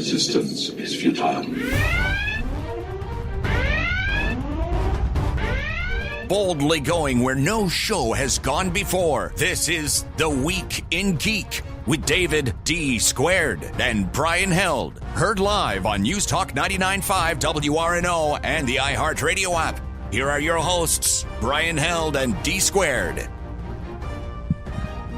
Resistance is futile. Boldly going where no show has gone before. This is The Week in Geek with David D. Squared and Brian Held. Heard live on News Talk 99.5 WRNO and the iHeartRadio app. Here are your hosts, Brian Held and D. Squared.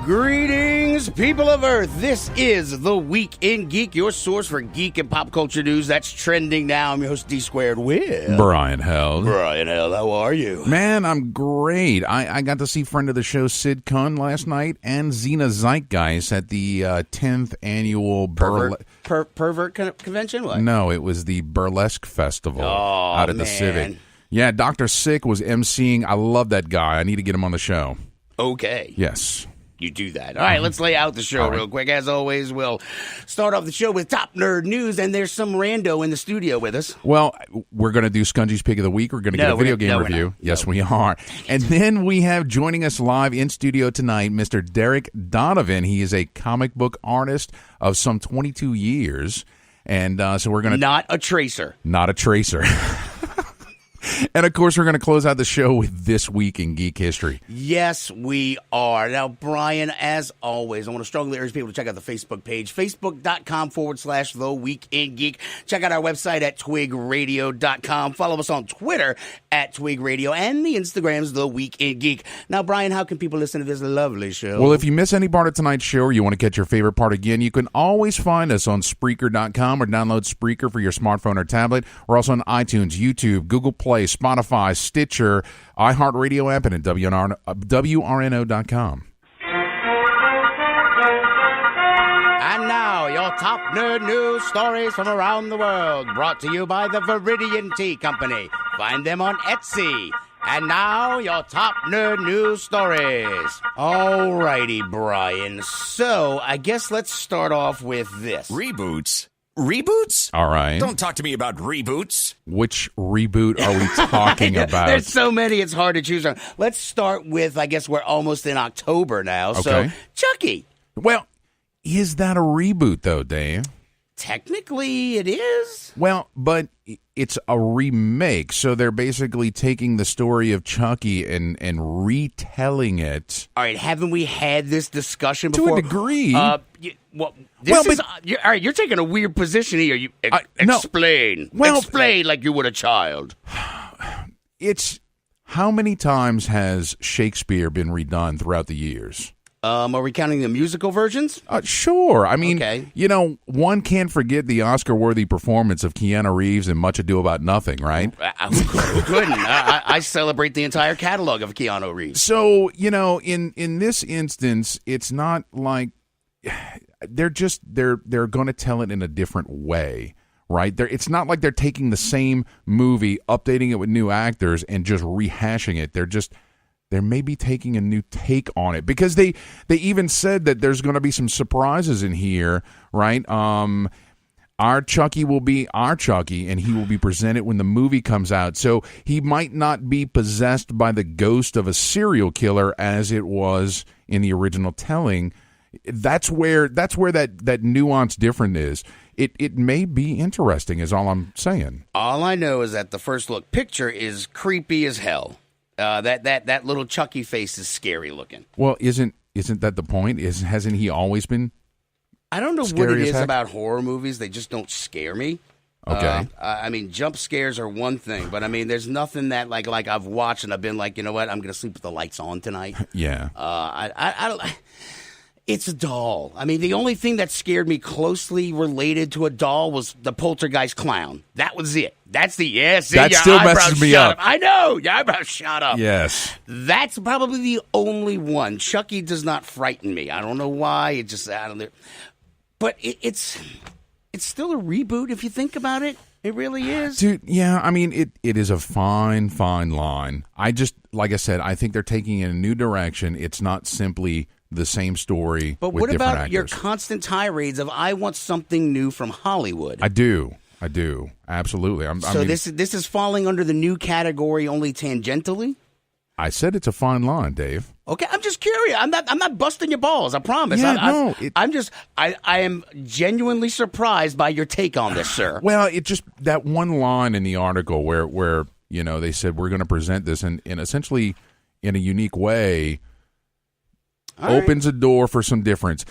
Greetings, people of Earth. This is The Week in Geek, your source for geek and pop culture news that's trending now. I'm your host, D Squared with Brian Held. Brian Held, how are you? Man, I'm great. I got to see friend of the show, Sid Kun, last night, and Xena Zeitgeist at the 10th annual Pervert convention? What? No, it was the Burlesque Festival out at the Civic. Yeah, Dr. Sick was emceeing. I love that guy. I need to get him on the show. Okay. Yes. You do that. All right, let's lay out the show real quick. As always, we'll start off the show with top nerd news, and there's some rando in the studio with us. Well, we're going to do Skungy's Pick of the Week. We're going to get a video game review. Yes, we are. And then we have joining us live in studio tonight, Mr. Derec Donovan. He is a comic book artist of some 22 years. And so we're going to... Not a tracer. Not a tracer. And, of course, we're going to close out the show with This Week in Geek History. Yes, we are. Now, Brian, as always, I want to strongly urge people to check out the Facebook page, facebook.com/The Week in Geek. Check out our website at twigradio.com. Follow us on Twitter at Twig Radio and the Instagrams, The Week in Geek. Now, Brian, how can people listen to this lovely show? Well, if you miss any part of tonight's show or you want to catch your favorite part again, you can always find us on Spreaker.com or download Spreaker for your smartphone or tablet. We're also on iTunes, YouTube, Google Play, Spotify, Stitcher, iHeartRadio app, and at WRNO.com. And now, your top nerd news stories from around the world, brought to you by the Viridian Tea Company. Find them on Etsy. And now, your top nerd news stories. All righty, Brian. So, I guess let's start off with this. Reboots? Reboots? All right. Don't talk to me about reboots. Which reboot are we talking about? There's so many, it's hard to choose from. Let's start with, I guess we're almost in October now. Okay. So, Chucky. Well, is that a reboot, though, Dave? Technically, it is. Well, but it's a remake, so they're basically taking the story of Chucky and retelling it. All right, haven't we had this discussion before? To a degree. All right, you're taking a weird position here. Explain. Explain like you would a child. It's how many times has Shakespeare been redone throughout the years? Are we counting the musical versions? Sure. I mean, one can't forget the Oscar-worthy performance of Keanu Reeves in Much Ado About Nothing, right? Who couldn't? I celebrate the entire catalog of Keanu Reeves. So, in this instance, it's not like they're going to tell it in a different way, right? It's not like they're taking the same movie, updating it with new actors, and just rehashing it. They're maybe taking a new take on it, because they even said that there's going to be some surprises in here, right? Our Chucky will be our Chucky, and he will be presented when the movie comes out. So he might not be possessed by the ghost of a serial killer as it was in the original telling. That's where that nuance different is. It may be interesting, is all I'm saying. All I know is that the first look picture is creepy as hell. That little Chucky face is scary looking. Well, isn't that the point? Hasn't he always been? I don't know what it is about horror movies. They just don't scare me. Okay. I mean, jump scares are one thing, but I mean, there's nothing that like I've watched and I've been like, you know what, I'm going to sleep with the lights on tonight. Yeah. I don't. It's a doll. I mean, the only thing that scared me closely related to a doll was the Poltergeist clown. That was it. That's the that still messes me up. I know. Your eyebrows shot up. Yes. That's probably the only one. Chucky does not frighten me. I don't know why. It just I don't know. But it's still a reboot if you think about it. It really is. Dude, yeah, I mean, it is a fine line. I just, like I said, I think they're taking it in a new direction. It's not simply the same story but with what different about actors. Your constant tirades of I want something new from Hollywood? I do. Absolutely. This is falling under the new category only tangentially? I said it's a fine line, Dave. Okay, I'm just curious. I'm not busting your balls. I promise. Yeah, I am genuinely surprised by your take on this, sir. Well, it just that one line in the article where they said we're going to present this in essentially in a unique way. Opens a door for some difference.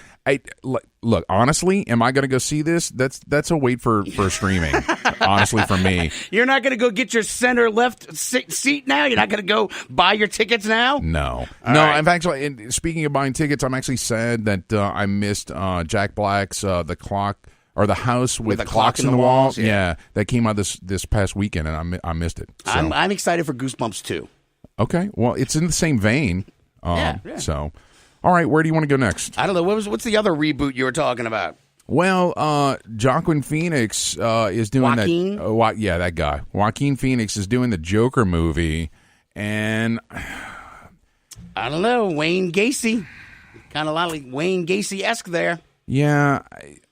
Look, honestly, am I going to go see this? That's a wait for streaming. Honestly, for me, you're not going to go get your center left seat now. You're not going to go buy your tickets now. No. Right. I'm actually. Speaking of buying tickets, I'm actually sad that I missed Jack Black's The Clock or The House with Clocks in the Walls. Yeah, that came out this past weekend, and I missed it. So. I'm excited for Goosebumps too. Okay, well, it's in the same vein. Yeah. So. All right, where do you want to go next? I don't know. What's the other reboot you were talking about? Well, Joaquin Phoenix is doing Joaquin? that. That guy. Joaquin Phoenix is doing the Joker movie, and I don't know. Wayne Gacy, kind of like Wayne Gacy-esque there. Yeah,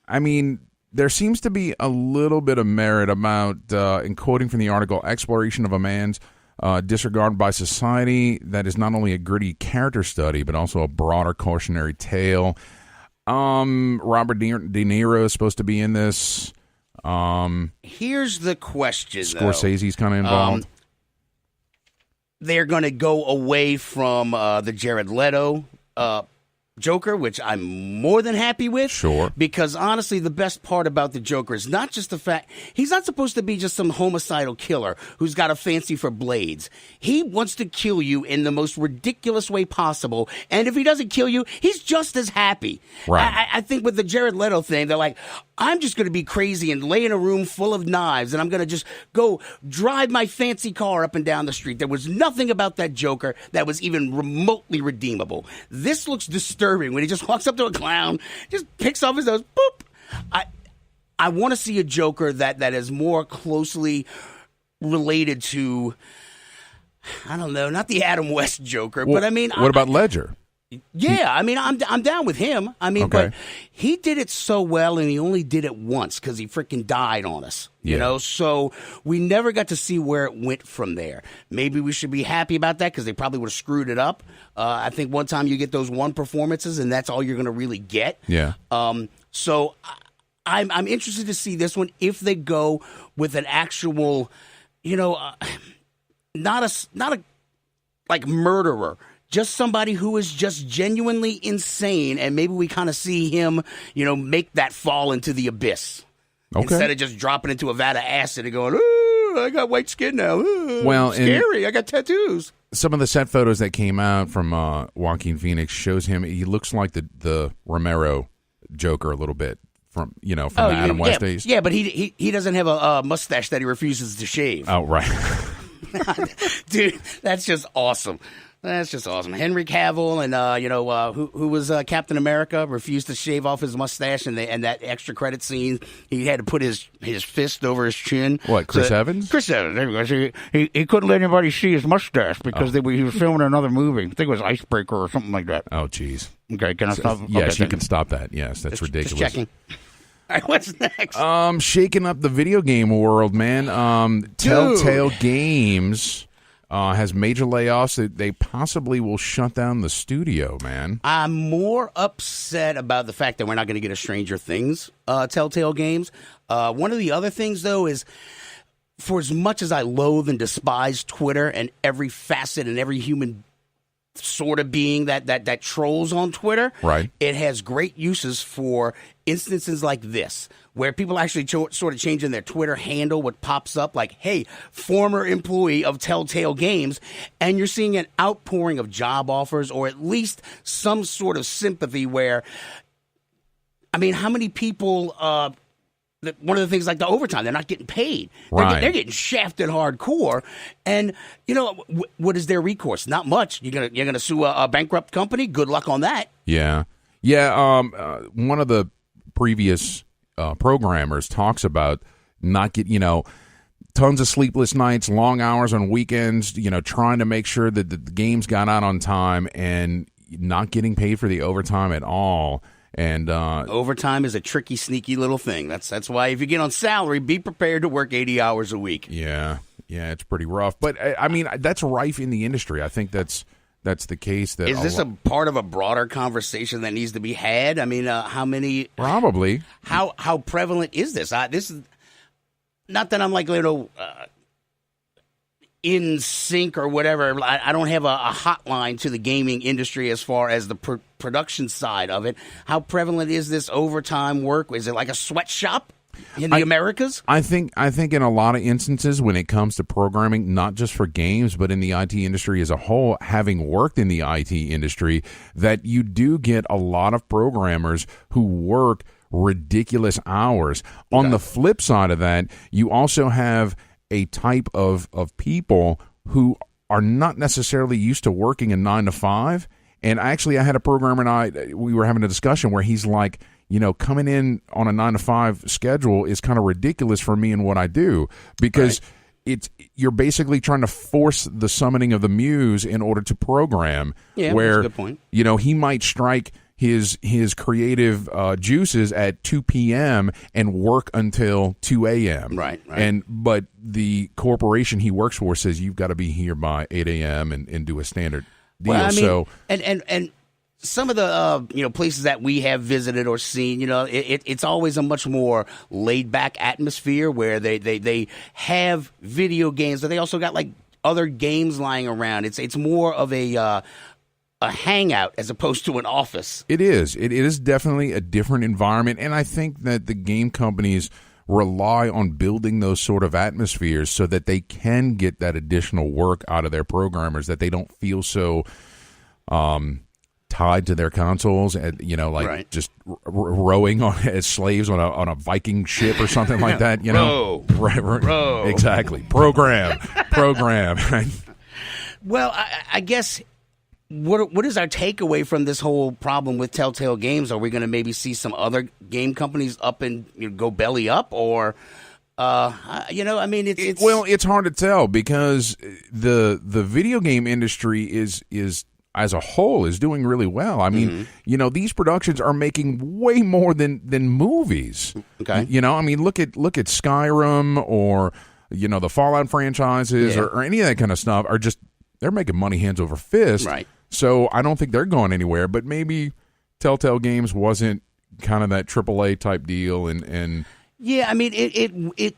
I mean, there seems to be a little bit of merit about, in quoting from the article, exploration of a man's disregard by society that is not only a gritty character study but also a broader cautionary tale. Robert De Niro is supposed to be in this. Here's the question, Scorsese's kind of involved. They're going to go away from the Jared Leto Joker, which I'm more than happy with. Sure. Because honestly, the best part about the Joker is not just the fact he's not supposed to be just some homicidal killer who's got a fancy for blades. He wants to kill you in the most ridiculous way possible. And if he doesn't kill you, he's just as happy. Right. I think with the Jared Leto thing, they're like, I'm just going to be crazy and lay in a room full of knives, and I'm going to just go drive my fancy car up and down the street. There was nothing about that Joker that was even remotely redeemable. This looks disturbing when he just walks up to a clown, just picks off his nose, boop. I want to see a Joker that is more closely related to, I don't know, not the Adam West Joker, but I mean... What about Ledger? Yeah, I mean, I'm down with him. I mean, okay. But he did it so well, and he only did it once because he freaking died on us. You know, so we never got to see where it went from there. Maybe we should be happy about that because they probably would have screwed it up. I think one time you get those one performances, and that's all you're going to really get. Yeah. So I'm interested to see this one if they go with an actual, not a like murderer. Just somebody who is just genuinely insane, and maybe we kind of see him, make that fall into the abyss. Okay. Instead of just dropping into a vat of acid and going, "Ooh, I got white skin now. Ooh, well, scary. I got tattoos." Some of the set photos that came out from Joaquin Phoenix shows him. He looks like the Romero Joker a little bit from Adam West days. Yeah, but he doesn't have a mustache that he refuses to shave. Oh, right. Dude, that's just awesome. That's just awesome. Henry Cavill and who was Captain America refused to shave off his mustache, and that extra credit scene he had to put his fist over his chin. What, Chris Evans? Chris Evans. There we go. So he couldn't let anybody see his mustache because he was filming another movie. I think it was Icebreaker or something like that. Oh, jeez. Okay, can I stop? Yes, okay, you can stop that. Yes, that's ridiculous. Just checking. All right, what's next? Shaking up the video game world, man. Telltale Games has major layoffs. They possibly will shut down the studio, man. I'm more upset about the fact that we're not going to get a Stranger Things Telltale Games. One of the other things, though, is for as much as I loathe and despise Twitter and every facet and every human sort of being that trolls on Twitter, right? It has great uses for instances like this, where people actually sort of changing their Twitter handle, what pops up like, hey, former employee of Telltale Games, and you're seeing an outpouring of job offers or at least some sort of sympathy where, I mean, how many people, one of the things like the overtime, they're not getting paid. Right. They're getting shafted hardcore. And, what is their recourse? Not much. You're gonna sue a bankrupt company? Good luck on that. Yeah. Yeah, one of the previous programmers talks about not get tons of sleepless nights, long hours on weekends, trying to make sure that the games got out on time and not getting paid for the overtime at all. And overtime is a tricky, sneaky little thing. That's why if you get on salary, be prepared to work 80 hours a week. Yeah. Yeah, it's pretty rough. But I mean, that's rife in the industry. I think that's the case. That is this a part of a broader conversation that needs to be had? I mean, how many? Probably. How prevalent is this? This is not that I'm like in sync or whatever. I don't have a hotline to the gaming industry as far as the production side of it. How prevalent is this overtime work? Is it like a sweatshop in the Americas? I think in a lot of instances when it comes to programming, not just for games, but in the IT industry as a whole, having worked in the IT industry, that you do get a lot of programmers who work ridiculous hours. On the flip side of that, you also have a type of people who are not necessarily used to working a 9 to 5. And actually, I had a programmer and we were having a discussion where he's like, coming in on a 9 to 5 schedule is kind of ridiculous for me and what I do, because you're basically trying to force the summoning of the muse in order to program. Yeah, where, that's a good point. He might strike his creative juices at 2 p.m. and work until 2 a.m. Right. But the corporation he works for says you've got to be here by 8 a.m. and do a standard deal. Well, I mean, so and some of the places that we have visited or seen, it's always a much more laid back atmosphere where they have video games, but they also got like other games lying around. It's more of a hangout as opposed to an office. It is. It is definitely a different environment, and I think that the game companies rely on building those sort of atmospheres so that they can get that additional work out of their programmers, that they don't feel so tied to their consoles and just rowing as slaves on a Viking ship or something like that. Row. Exactly. Program. Well, I guess. What is our takeaway from this whole problem with Telltale Games? Are we going to maybe see some other game companies up and go belly up, or it's hard to tell, because the video game industry is as a whole is doing really well. I mean, these productions are making way more than movies. Okay, look at Skyrim or the Fallout franchises or any of that kind of stuff are just, they're making money hands over fist. Right. So I don't think they're going anywhere, but maybe Telltale Games wasn't kind of that AAA type deal, and yeah, I mean it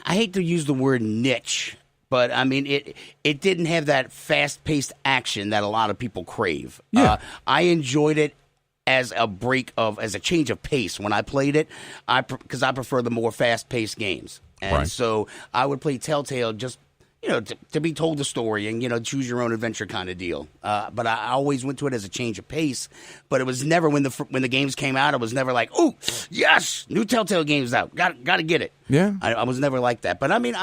I hate to use the word niche, but I mean it didn't have that fast paced action that a lot of people crave. Yeah. I enjoyed it as a change of pace when I played it, because I prefer the more fast paced games, and so I would play Telltale just to be told the story and, choose your own adventure kind of deal. But I always went to it as a change of pace. But it was never, when the games came out, it was never like, oh, yes, new Telltale Games out. Got to get it. Yeah. I was never like that. But, I mean,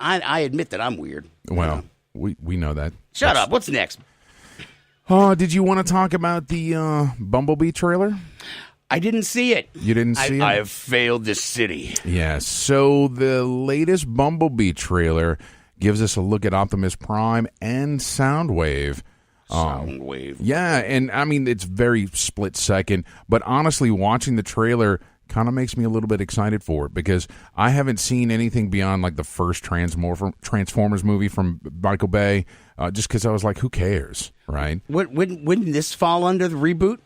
I admit that I'm weird. Well, we know that. Shut up. What's next? Did you want to talk about the Bumblebee trailer? I didn't see it. You didn't see it? I have failed this city. Yeah. So the latest Bumblebee trailer gives us a look at Optimus Prime and Soundwave. Soundwave. Yeah, and I mean, it's very split second, but honestly, watching the trailer kind of makes me a little bit excited for it, because I haven't seen anything beyond like the first Transformers movie from Michael Bay, just because I was like, who cares, right? Wouldn't this fall under the reboot?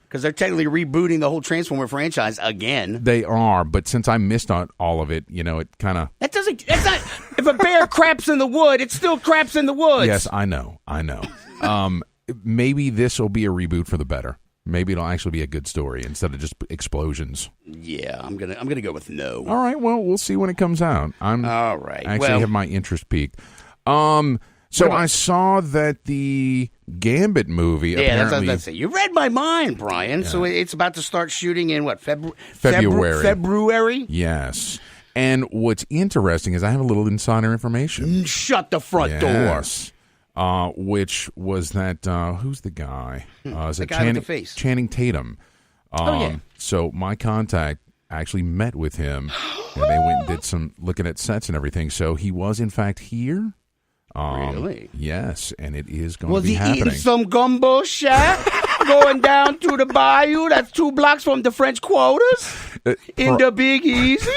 Because they're technically rebooting the whole Transformer franchise again. They are, but since I missed on all of it, it kind of... That's not... If a bear craps in the wood, it still craps in the woods. Yes, I know. Maybe this will be a reboot for the better. Maybe it'll actually be a good story instead of just explosions. Yeah, I'm gonna go with no. All right, well, we'll see when it comes out. All right. I actually have my interest peaked. So I saw that the Gambit movie. Yeah, apparently, that's what I was saying. You read my mind, Brian. Yeah. So it's about to start shooting in what, February? February? Yes. And what's interesting is I have a little insider information. Shut the front door. Which was that? Who's the guy? Is the it guy with the face? Channing Tatum. So my contact actually met with him, and they went and did some looking at sets and everything. So he was in fact here. Really? Yes, and it is going to be happening. Was he eating some gumbo shack going down to the bayou that's 2 blocks from the French quarters in the Big Easy?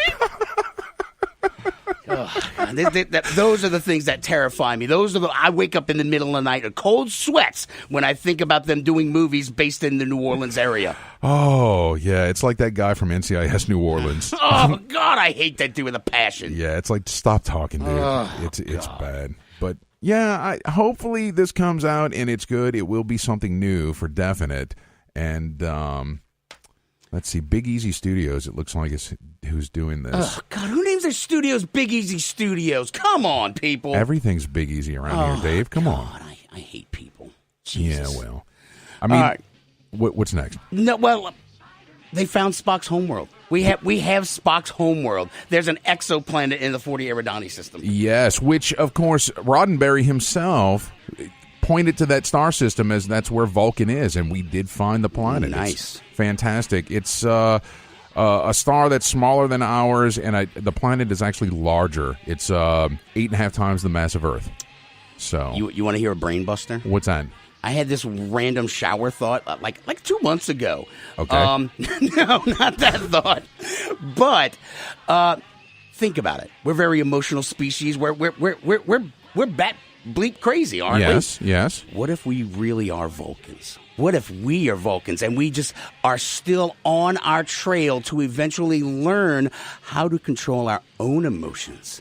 Those are the things that terrify me. I wake up in the middle of the night in cold sweats when I think about them doing movies based in the New Orleans area. Oh, yeah. It's like that guy from NCIS New Orleans. Oh, God, I hate that dude with a passion. Yeah, it's like, stop talking, dude. It's bad. But, yeah, hopefully this comes out and it's good. It will be something new for definite. And, let's see, Big Easy Studios, it looks like is who's doing this. Oh, God, who names their studios Big Easy Studios? Come on, people. Everything's Big Easy around here, Dave. Come on. I hate people. Jesus. Yeah, well. I mean, what's next? No, well, they found Spocks Homeworld. We have Spocks Homeworld. There's an exoplanet in the 40 Eridani system. Yes, which, of course, Roddenberry himself pointed to that star system as that's where Vulcan is, and we did find the planet. Nice. It's fantastic. It's a star that's smaller than ours, and the planet is actually larger. It's 8.5 times the mass of Earth. So you want to hear a brain buster? What's that? I had this random shower thought like 2 months ago. Okay. No, not that thought. But think about it. We're a very emotional species. We're bat bleep crazy, aren't we? Yes. What if we really are Vulcans? What if we are Vulcans and we just are still on our trail to eventually learn how to control our own emotions?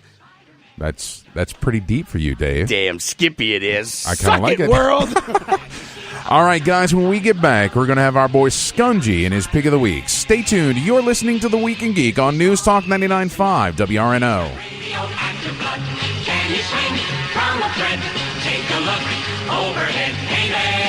That's pretty deep for you, Dave. Damn Skippy it is. I kind of like it. World. All right, guys, when we get back, we're going to have our boy Skungy in his Pick of the Week. Stay tuned. You're listening to The Week in Geek on News Talk 99.5 WRNO. Can you swing from a thread? Take a look overhead. Hey there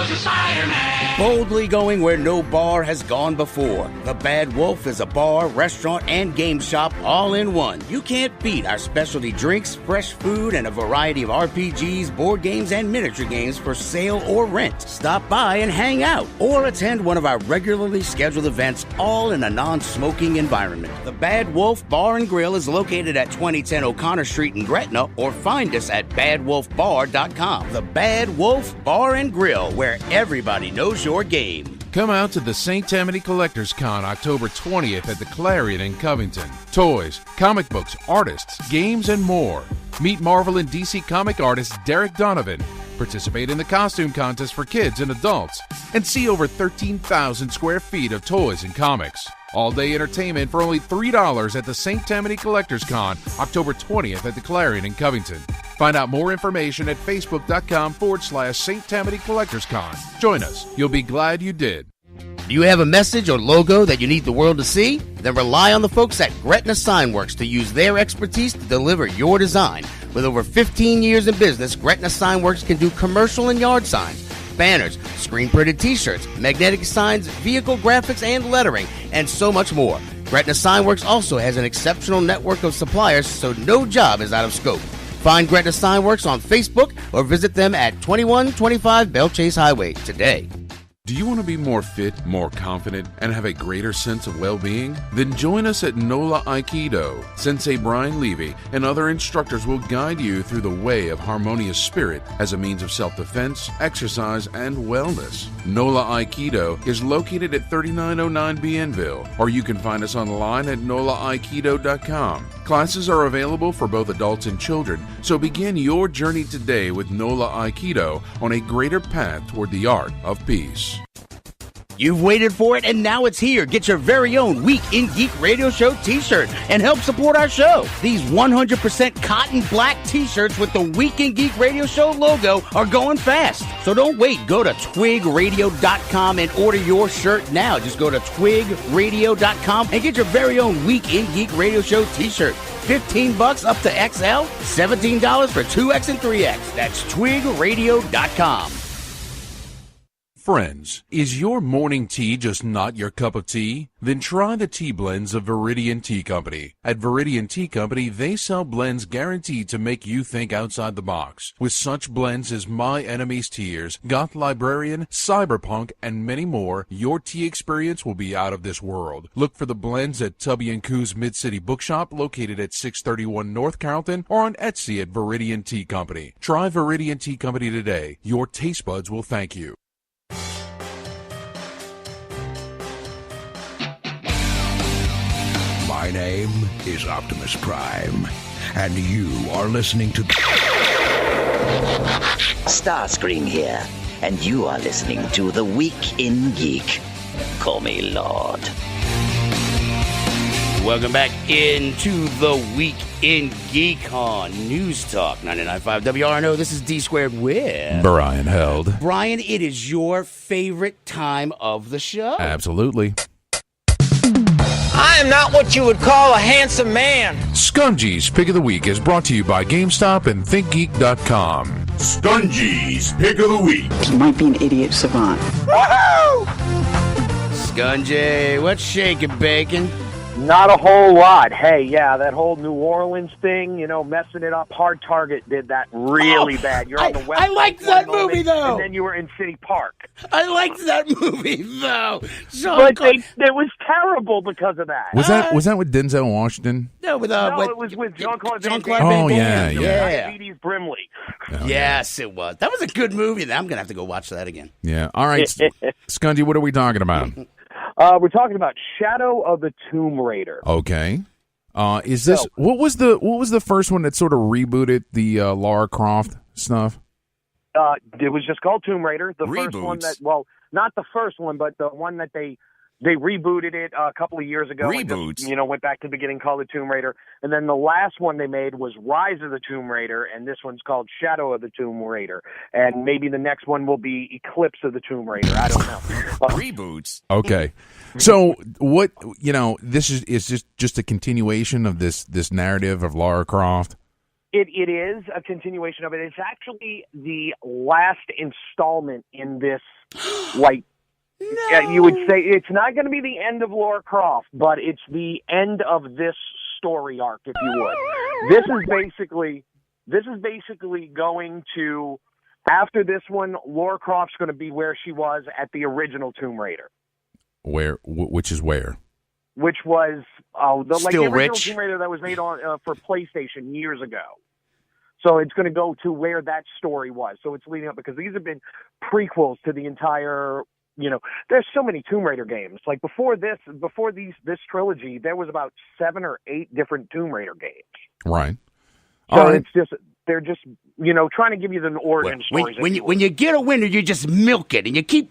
goes a Spider-Man. Boldly going where no bar has gone before. The Bad Wolf is a bar, restaurant, and game shop all in one. You can't beat our specialty drinks, fresh food, and a variety of RPGs, board games, and miniature games for sale or rent. Stop by and hang out, or attend one of our regularly scheduled events, all in a non-smoking environment. The Bad Wolf Bar and Grill is located at 2010 O'Connor Street in Gretna, or find us at badwolfbar.com. The Bad Wolf Bar and Grill, where everybody knows your game. Come out to the St. Tammany Collectors Con October 20th at the Clarion in Covington. Toys, comic books, artists, games, and more. Meet Marvel and DC comic artist Derec Donovan. Participate in the costume contest for kids and adults. And see over 13,000 square feet of toys and comics. All-day entertainment for only $3 at the St. Tammany Collectors Con October 20th at the Clarion in Covington. Find out more information at facebook.com/St. Tammany Collectors Con. Join us. You'll be glad you did. Do you have a message or logo that you need the world to see? Then rely on the folks at Gretna Signworks to use their expertise to deliver your design. With over 15 years in business, Gretna Signworks can do commercial and yard signs, banners, screen-printed t-shirts, magnetic signs, vehicle graphics and lettering, and so much more. Gretna Signworks also has an exceptional network of suppliers, so no job is out of scope. Find Gretna Signworks on Facebook or visit them at 2125 Bell Chase Highway today. Do you want to be more fit, more confident, and have a greater sense of well-being? Then join us at NOLA Aikido. Sensei Brian Levy and other instructors will guide you through the way of harmonious spirit as a means of self-defense, exercise, and wellness. NOLA Aikido is located at 3909 Bienville, or you can find us online at nolaaikido.com. Classes are available for both adults and children, so begin your journey today with NOLA Aikido on a greater path toward the art of peace. You've waited for it, and now it's here. Get your very own Week in Geek Radio Show t-shirt and help support our show. These 100% cotton black t-shirts with the Week in Geek Radio Show logo are going fast. So don't wait. Go to twigradio.com and order your shirt now. Just go to twigradio.com and get your very own Week in Geek Radio Show t-shirt. $15 up to XL, $17 for 2X and 3X. That's twigradio.com. Friends, is your morning tea just not your cup of tea? Then try the tea blends of Viridian Tea Company. At Viridian Tea Company, they sell blends guaranteed to make you think outside the box. With such blends as My Enemy's Tears, Goth Librarian, Cyberpunk, and many more, your tea experience will be out of this world. Look for the blends at Tubby & Coos Mid-City Bookshop, located at 631 North Carrollton, or on Etsy at Viridian Tea Company. Try Viridian Tea Company today. Your taste buds will thank you. My My name is Optimus Prime, and you are listening to Starscream here, and you are listening to The Week in Geek. Call me Lord. Welcome back into The Week in Geek on News Talk 99.5 WRNO. This is D Squared with Brian Held. Brian, it is your favorite time of the show. Absolutely. I am not what you would call a handsome man. Skungy's Pick of the Week is brought to you by GameStop and ThinkGeek.com. Skungy's Pick of the Week. You might be an idiot savant. Woohoo! Skungy, what's shaking, bacon? Not a whole lot. Hey, yeah, that whole New Orleans thing, messing it up. Hard Target did that really bad. You're on the West. I liked that movie, though. And then you were in City Park. I liked that movie, though. But it was terrible because of that. Was that with Denzel Washington? No, it was with Jean-Claude Van Damme. Oh, yeah. Diabetes Brimley. Oh, yes, it was. That was a good movie. I'm going to have to go watch that again. Yeah. All right, Skungy, what are we talking about? We're talking about Shadow of the Tomb Raider. Okay. Is this what was the first one that sort of rebooted the Lara Croft stuff? It was just called Tomb Raider. The Reboots. first one not the first one, but the one that they rebooted it a couple of years ago. Reboots. And just, went back to the beginning, called it Tomb Raider. And then the last one they made was Rise of the Tomb Raider, and this one's called Shadow of the Tomb Raider. And maybe the next one will be Eclipse of the Tomb Raider. I don't know. Reboots. Okay. So what this is just a continuation of this narrative of Lara Croft. It is a continuation of it. It's actually the last installment in this, No. you would say it's not going to be the end of Lara Croft, but it's the end of this story arc, if you would. This is basically going to, after this one, Lara Croft's going to be where she was at the original Tomb Raider. Which is where? Which was the Still original rich? Tomb Raider that was made on for PlayStation years ago. So it's going to go to where that story was. So it's leading up, because these have been prequels to the entire. There's so many Tomb Raider games. Like before this trilogy, there was about 7 or 8 different Tomb Raider games. Right. So it's just they're just trying to give you the origin stories. When you get a winner, you just milk it, and you keep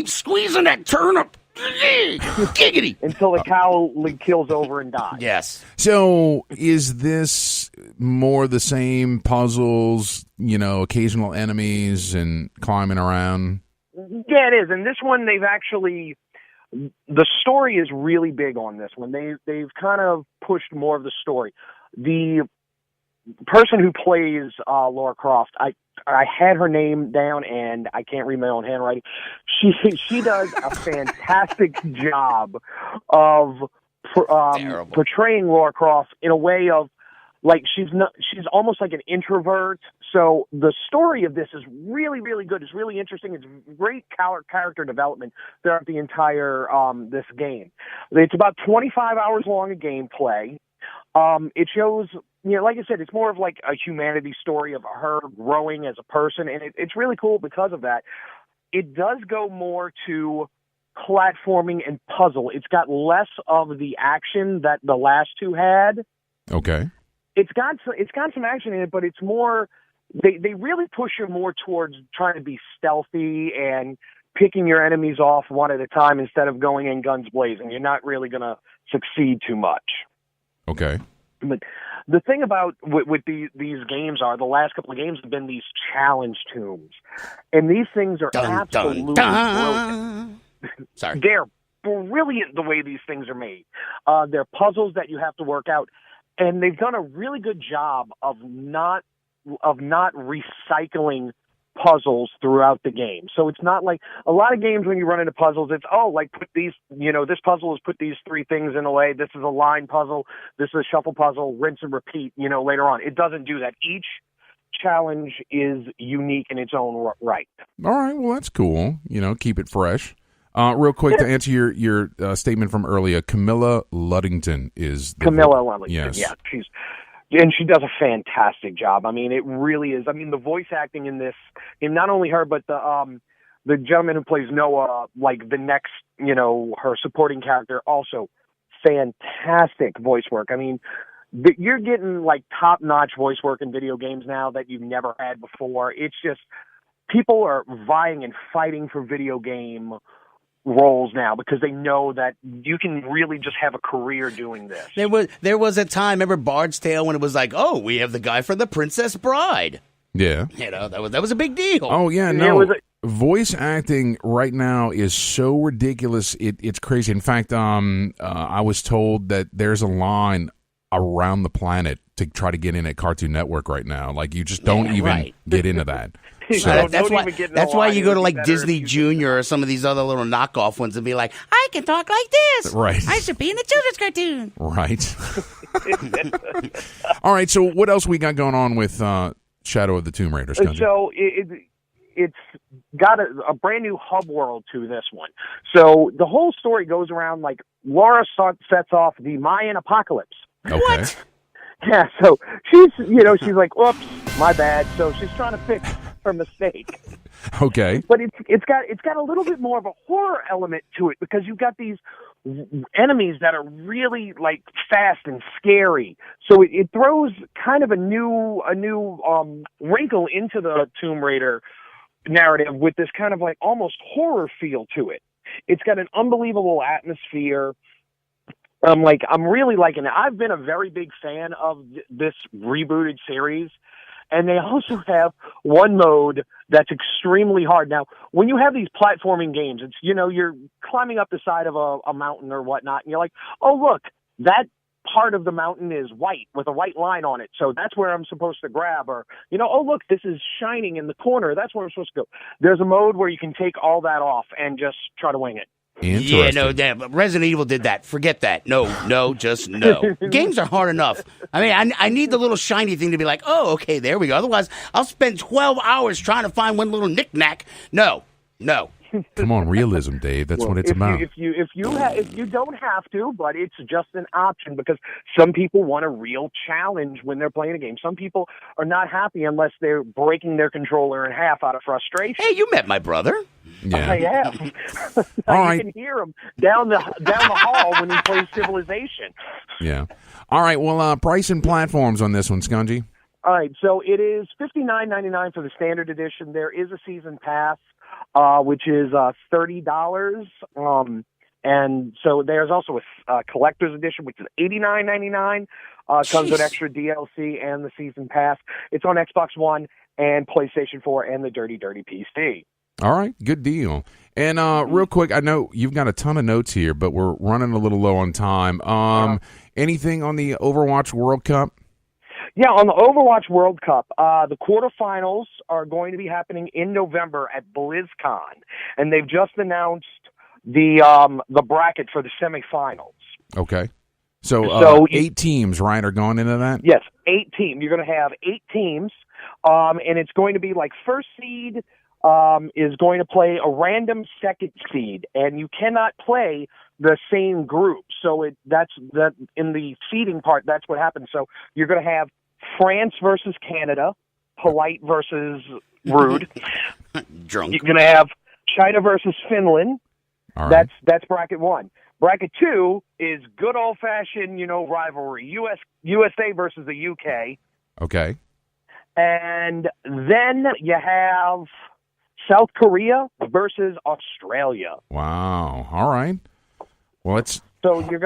squeezing that turnip. Giggity. Until the cow kills over and dies. Yes. So is this more the same puzzles, occasional enemies and climbing around? Yeah, it is. And this one, the story is really big on this one. They've kind of pushed more of the story. The person who plays Lara Croft, I had her name down and I can't read my own handwriting. She does a fantastic job of portraying Lara Croft in a way of she's almost like an introvert. So the story of this is really, really good. It's really interesting. It's great character development throughout the entire this game. It's about 25 hours long of gameplay. It shows, like I said, it's more of like a humanity story of her growing as a person, and it's really cool because of that. It does go more to platforming and puzzle. It's got less of the action that the last two had. Okay. It's got some action in it, but it's more. They really push you more towards trying to be stealthy and picking your enemies off one at a time instead of going in guns blazing. You're not really going to succeed too much. Okay. But the thing about with these games are the last couple of games have been these challenge tombs, and these things are absolutely brilliant. Sorry, they're brilliant the way these things are made. They're puzzles that you have to work out, and they've done a really good job of not recycling puzzles throughout the game. So it's not like a lot of games when you run into puzzles, it's put these, this puzzle is put these 3 things in a way. This is a line puzzle. This is a shuffle puzzle, rinse and repeat, later on. It doesn't do that. Each challenge is unique in its own right. All right. Well, that's cool. Keep it fresh. Real quick to answer your statement from earlier, Camilla Luddington is Camilla Luddington. Yes. Yeah. And she does a fantastic job. I mean, it really is. I mean, the voice acting in this, and not only her, but the gentleman who plays Noah, the next, her supporting character, also fantastic voice work. I mean, you're getting like top-notch voice work in video games now that you've never had before. It's just people are vying and fighting for video game roles now because they know that you can really just have a career doing this. There was a time, remember Bard's Tale, when it was like, oh, we have the guy for The Princess Bride. Yeah. You know, that was a big deal. Oh, yeah, no. Voice acting right now is so ridiculous. It's crazy. In fact, I was told that there's a line around the planet to try to get in at Cartoon Network right now. Like, you just don't even get into that. So, that's why you go to like Disney Junior or some of these other little knockoff ones and be like, I can talk like this. Right. I should be in a children's cartoon. Right. All right. So what else we got going on with Shadow of the Tomb Raider? Skungy? So it's got a brand new hub world to this one. So the whole story goes around like Laura sets off the Mayan apocalypse. Okay. What? Yeah, so she's like, oops, my bad. So she's trying to fix her mistake. Okay. But it's got a little bit more of a horror element to it because you've got these enemies that are really like fast and scary. So it throws kind of a new wrinkle into the Tomb Raider narrative with this kind of like almost horror feel to it. It's got an unbelievable atmosphere. I'm really liking it. I've been a very big fan of this rebooted series, and they also have one mode that's extremely hard. Now, when you have these platforming games, it's, you're climbing up the side of a mountain or whatnot, and you're like, oh, look, that part of the mountain is white with a white line on it, so that's where I'm supposed to grab. Or, oh, look, this is shining in the corner. That's where I'm supposed to go. There's a mode where you can take all that off and just try to wing it. Yeah, no, damn. Resident Evil did that. Forget that. No, just no. Games are hard enough. I mean, I need the little shiny thing to be like, oh, okay, there we go. Otherwise, I'll spend 12 hours trying to find one little knick-knack. No. Come on, realism, Dave. That's what it's about. If you don't have to, but it's just an option because some people want a real challenge when they're playing a game. Some people are not happy unless they're breaking their controller in half out of frustration. Hey, you met my brother. Yeah. I have. All right. You can hear him down the hall when he plays Civilization. Yeah. All right. Well, price and platforms on this one, Skungy. All right. So it is $59.99 for the standard edition. There is a season pass, which is $30. And so there's also a collector's edition, which is $89.99. Comes with extra DLC and the season pass. It's on Xbox One and PlayStation 4 and the Dirty PC. All right, good deal. And real quick, I know you've got a ton of notes here, but we're running a little low on time. Anything on the Overwatch World Cup? Yeah, on the Overwatch World Cup, the quarterfinals are going to be happening in November at BlizzCon, and they've just announced the bracket for the semifinals. Okay. So 8 teams, right, are going into that? Yes, 8 teams. You're going to have 8 teams, and it's going to be like first seed is going to play a random second seed, and you cannot play the same group. So that's in the seeding part, that's what happens. So you're going to have France versus Canada, polite versus rude. Drunk. You're going to have China versus Finland. All right. That's bracket 1. Bracket 2 is good old-fashioned, rivalry. USA versus the UK. Okay. And then you have South Korea versus Australia. Wow. All right. Well, that's going to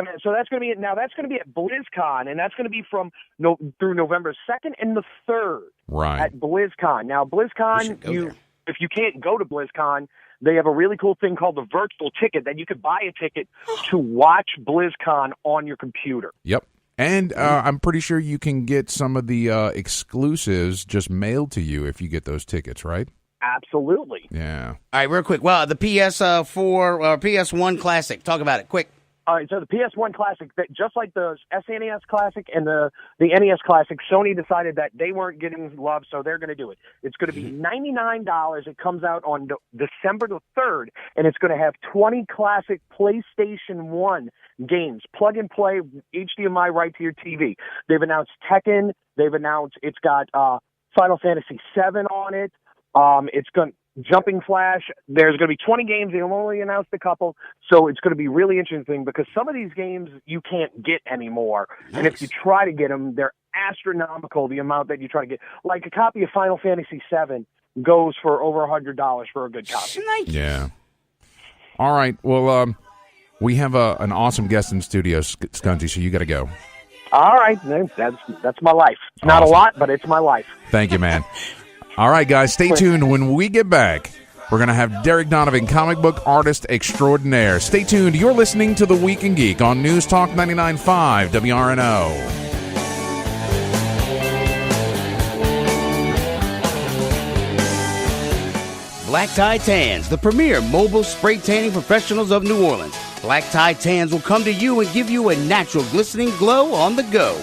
be at BlizzCon, and that's going to be from through November 2nd and the 3rd. Right. At BlizzCon. Now, BlizzCon, if you can't go to BlizzCon, they have a really cool thing called the virtual ticket that you could buy a ticket to watch BlizzCon on your computer. Yep. And I'm pretty sure you can get some of the exclusives just mailed to you if you get those tickets, right? Absolutely. Yeah. All right, real quick. Well, the PS4 or PS1 Classic. Talk about it, quick. All right, so the PS1 Classic, just like the SNES Classic and the NES Classic, Sony decided that they weren't getting love, so they're going to do it. It's going to be $99. It comes out on December the 3rd, and it's going to have 20 classic PlayStation 1 games, plug and play, HDMI right to your TV. They've announced Tekken. They've announced it's got Final Fantasy VII on it. Jumping Flash. There's going to be 20 games. They've only announced a couple. So it's going to be really interesting because some of these games you can't get anymore. Nice. And if you try to get them, they're astronomical, the amount that you try to get. Like a copy of Final Fantasy VII goes for over $100 for a good copy. Yeah. All right. Well, we have an awesome guest in the studio, Skungy, so you got to go. All right. That's my life. It's not a lot, but it's my life. Thank you, man. All right, guys, stay tuned. When we get back, we're going to have Derec Donovan, comic book artist extraordinaire. Stay tuned. You're listening to The Week in Geek on News Talk 99.5 WRNO. Black Tie Tans, the premier mobile spray tanning professionals of New Orleans. Black Tie Tans will come to you and give you a natural glistening glow on the go.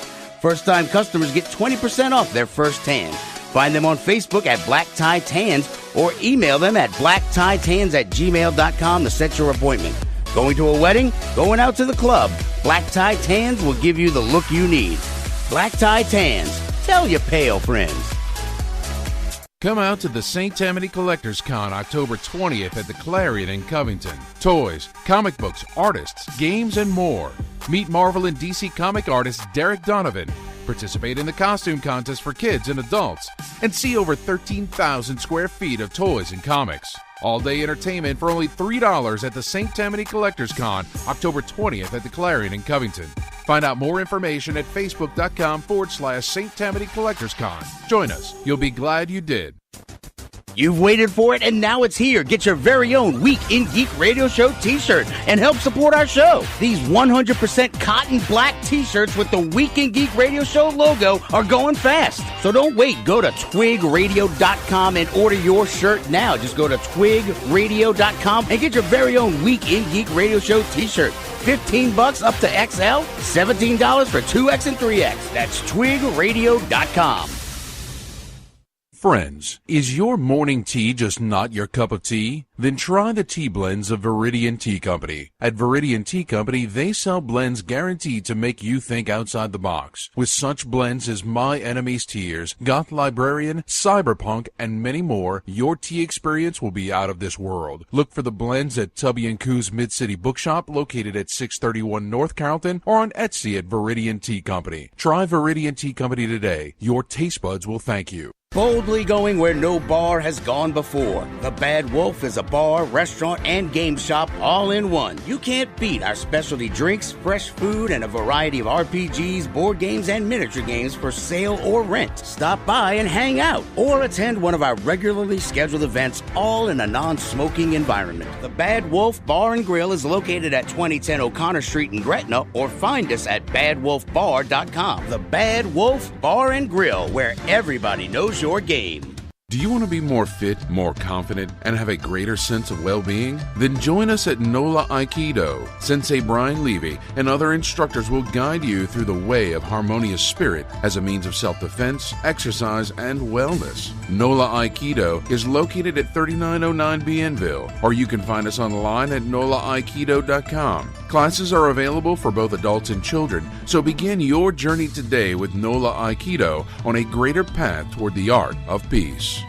First-time customers get 20% off their first tan. Find them on Facebook at Black Tie Tans or email them at blacktieTans@gmail.com to set your appointment. Going to a wedding? Going out to the club? Black Tie Tans will give you the look you need. Black Tie Tans. Tell your pale friends. Come out to the St. Tammany Collectors Con October 20th at the Clarion in Covington. Toys, comic books, artists, games, and more. Meet Marvel and DC comic artist Derec Donovan. Participate in the costume contest for kids and adults. And see over 13,000 square feet of toys and comics. All-day entertainment for only $3 at the St. Tammany Collectors Con October 20th at the Clarion in Covington. Find out more information at facebook.com/St. Tammany Collectors Con. Join us. You'll be glad you did. You've waited for it, and now it's here. Get your very own Week in Geek Radio Show t-shirt and help support our show. These 100% cotton black t-shirts with the Week in Geek Radio Show logo are going fast. So don't wait. Go to TWIGradio.com and order your shirt now. Just go to TWIGradio.com and get your very own Week in Geek Radio Show t-shirt. $15 up to XL, $17 for 2X and 3X. That's TWIGradio.com. Friends, is your morning tea just not your cup of tea? Then try the tea blends of Viridian Tea Company. At Viridian Tea Company, they sell blends guaranteed to make you think outside the box. With such blends as My Enemy's Tears, Goth Librarian, Cyberpunk, and many more, your tea experience will be out of this world. Look for the blends at Tubby & Coo's Mid-City Bookshop, located at 631 North Carrollton, or on Etsy at Viridian Tea Company. Try Viridian Tea Company today. Your taste buds will thank you. Boldly going where no bar has gone before. The Bad Wolf is a bar, restaurant, and game shop all in one. You can't beat our specialty drinks, fresh food, and a variety of RPGs, board games, and miniature games for sale or rent. Stop by and hang out, or attend one of our regularly scheduled events, all in a non-smoking environment. The Bad Wolf Bar and Grill is located at 2010 O'Connor Street in Gretna, or find us at badwolfbar.com. The Bad Wolf Bar and Grill, where everybody knows your game. Do you want to be more fit, more confident, and have a greater sense of well-being? Then join us at NOLA Aikido. Sensei Brian Levy and other instructors will guide you through the way of harmonious spirit as a means of self-defense, exercise, and wellness. NOLA Aikido is located at 3909 Bienville, or you can find us online at nolaaikido.com. Classes are available for both adults and children, so begin your journey today with NOLA Aikido on a greater path toward the art of peace.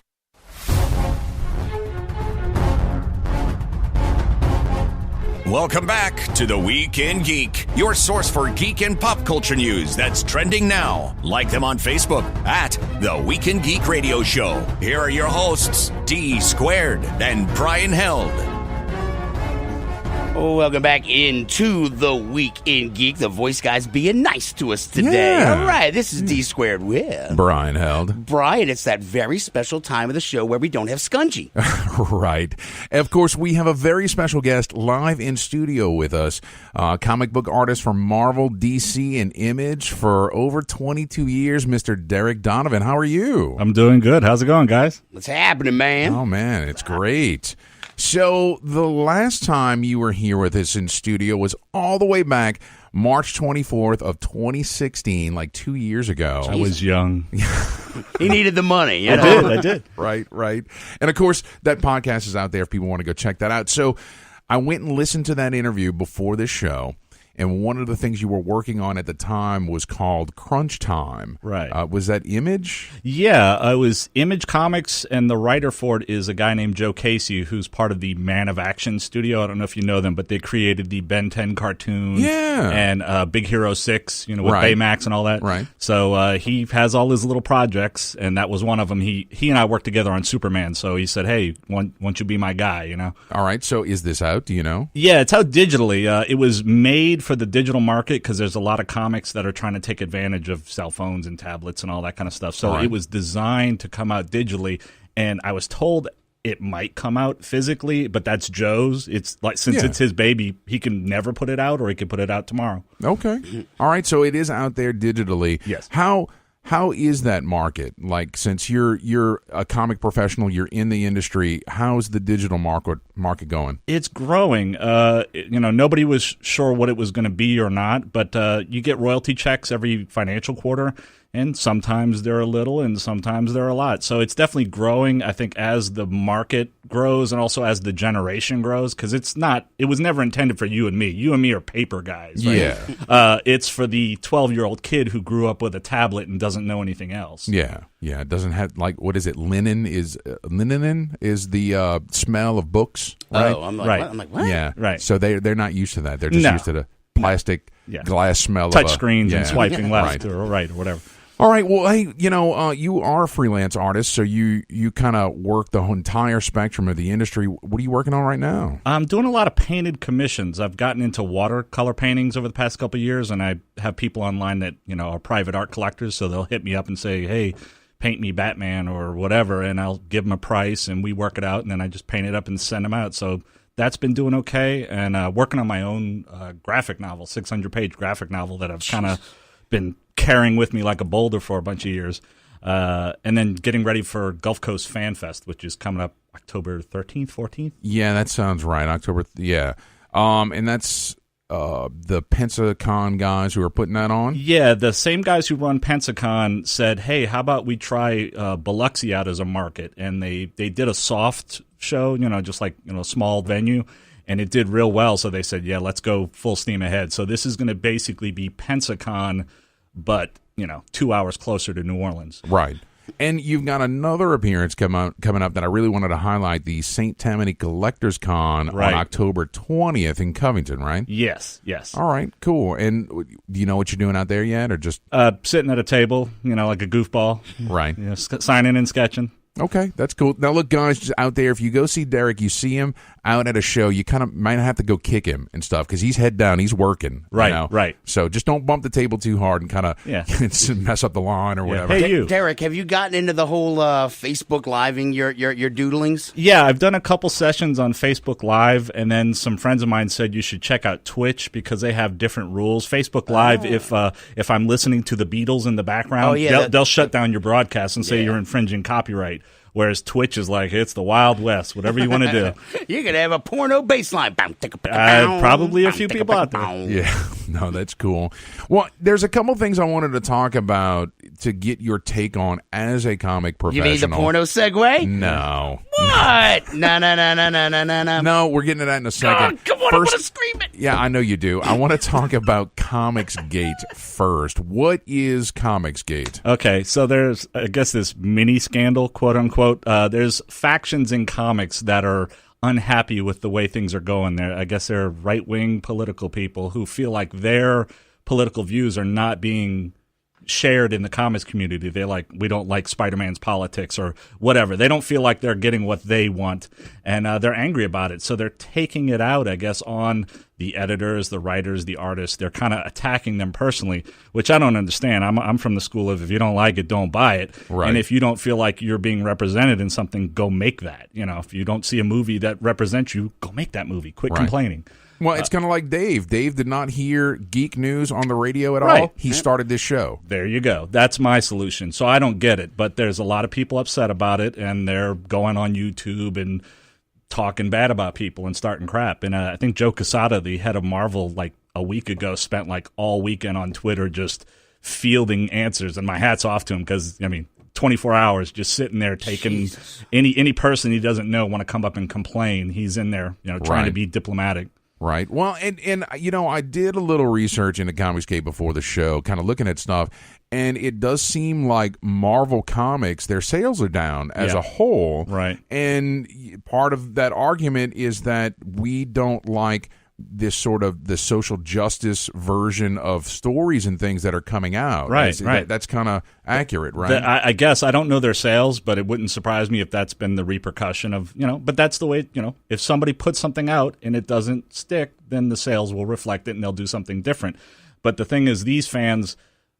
Welcome back to The Week in Geek, your source for geek and pop culture news that's trending now. Like them on Facebook at The Week in Geek Radio Show. Here are your hosts, D Squared and Brian Held. Welcome back into the Week in Geek. The voice guy's being nice to us today. Yeah. All right, this is D Squared with Brian Held. Brian, it's that very special time of the show where we don't have Skungy. Right. Of course, we have a very special guest live in studio with us, comic book artist from Marvel, DC, and Image for over 22 years, Mr. Derec Donovan. How are you? I'm doing good. How's it going, guys? What's happening, man? Oh, man, it's great. So the last time you were here with us in studio was all the way back March 24th of 2016, like 2 years ago. I was young. He needed the money. You know? I did. Right. And, of course, that podcast is out there if people want to go check that out. So I went and listened to that interview before this show, and one of the things you were working on at the time was called Crunch Time. Right. Was that Image? Yeah, it was Image Comics, and the writer for it is a guy named Joe Casey, who's part of the Man of Action studio. I don't know if you know them, but they created the Ben 10 cartoon and Big Hero 6, with Baymax and all that. Right. So he has all his little projects, and that was one of them. He and I worked together on Superman, so he said, hey, won't you be my guy, All right, so is this out? Do you know? Yeah, it's out digitally. It was made for the digital market because there's a lot of comics that are trying to take advantage of cell phones and tablets and all that kind of stuff. So it was designed to come out digitally, and I was told it might come out physically, but that's Joe's. It's like, since it's his baby, he can never put it out, or he could put it out tomorrow. Okay. All right, so it is out there digitally. Yes. How is that market? Like, since you're a comic professional, you're in the industry, how's the digital market going? It's growing. Nobody was sure what it was going to be or not, but you get royalty checks every financial quarter, and sometimes they're a little and sometimes they're a lot. So it's definitely growing, I think, as the market grows and also as the generation grows, because it was never intended for you and me. You and me are paper guys, right? Yeah. It's for the 12-year-old kid who grew up with a tablet and doesn't know anything else. Yeah. It doesn't have, like, what is it? Linen is the smell of books, right? Oh, I'm like, what? Yeah. Right. So they're not used to that. They're just used to the plastic glass smell touch of screens and swiping left right. or right or whatever. All right. Well, hey, you are a freelance artist, so you kind of work the entire spectrum of the industry. What are you working on right now? I'm doing a lot of painted commissions. I've gotten into watercolor paintings over the past couple of years, and I have people online that are private art collectors, so they'll hit me up and say, hey, paint me Batman or whatever, and I'll give them a price, and we work it out, and then I just paint it up and send them out. So that's been doing okay, and working on my own graphic novel, 600-page graphic novel that I've kind of been carrying with me like a boulder for a bunch of years. And then getting ready for Gulf Coast Fan Fest, which is coming up October 13th, 14th. Yeah, that sounds right. October, and that's the Pensacon guys who are putting that on? Yeah, the same guys who run Pensacon said, hey, how about we try Biloxi out as a market? And they did a soft show, just like a small venue, and it did real well. So they said, yeah, let's go full steam ahead. So this is going to basically be Pensacon, but 2 hours closer to New Orleans. Right. And you've got another appearance coming up that I really wanted to highlight, the St. Tammany Collectors Con on October 20th in Covington, right? Yes. All right, cool. And do you know what you're doing out there yet, or just sitting at a table, like a goofball, right? Signing and sketching. Okay, that's cool. Now, look, guys, just out there, if you go see Derek, you see him out at a show, you kind of might have to go kick him and stuff because he's head down, he's working. Right, right. So just don't bump the table too hard and kind of mess up the line or whatever. Hey, you. Derek, have you gotten into the whole Facebook Living your doodlings? Yeah, I've done a couple sessions on Facebook Live, and then some friends of mine said you should check out Twitch because they have different rules. Facebook Live, if I'm listening to the Beatles in the background, they'll shut down your broadcast and say you're infringing copyright. Whereas Twitch is like, it's the Wild West, whatever you want to do. You're going to have a porno bass line. Probably a few people out there. Yeah, no, that's cool. Well, there's a couple things I wanted to talk about to get your take on as a comic professional. You mean the porno segue? No. What? No. No, we're getting to that in a second. Oh, come on, I want to scream it. Yeah, I know you do. I want to talk about Comicsgate first. What is Comicsgate? Okay, so there's, I guess, this mini scandal, quote unquote. There's factions in comics that are unhappy with the way things are going. I guess they're right-wing political people who feel like their political views are not being shared in the comics community. They're like, we don't like Spider-Man's politics or whatever. They don't feel like they're getting what they want, and they're angry about it. So they're taking it out, I guess, on the editors, the writers, the artists. They're kind of attacking them personally, which I don't understand. I'm from the school of if you don't like it, don't buy it. Right. And if you don't feel like you're being represented in something, go make that. If you don't see a movie that represents you, go make that movie. Quit complaining. Well, it's kind of like Dave. Dave did not hear Geek News on the radio at all. He started this show. There you go. That's my solution. So I don't get it, but there's a lot of people upset about it, and they're going on YouTube and talking bad about people and starting crap. And I think Joe Quesada, the head of Marvel, like a week ago, spent like all weekend on Twitter just fielding answers. And my hat's off to him because, 24 hours just sitting there taking any person he doesn't know want to come up and complain. He's in there, trying to be diplomatic. Right. Well, and I did a little research into Comicsgate before the show, kind of looking at stuff, and it does seem like Marvel Comics, their sales are down as a whole. Right. And part of that argument is that we don't like this sort of the social justice version of stories and things that are coming out. Right, right. That's kind of accurate, right? I guess I don't know their sales, but it wouldn't surprise me if that's been the repercussion of, but that's the way, if somebody puts something out and it doesn't stick, then the sales will reflect it and they'll do something different. But the thing is, these fans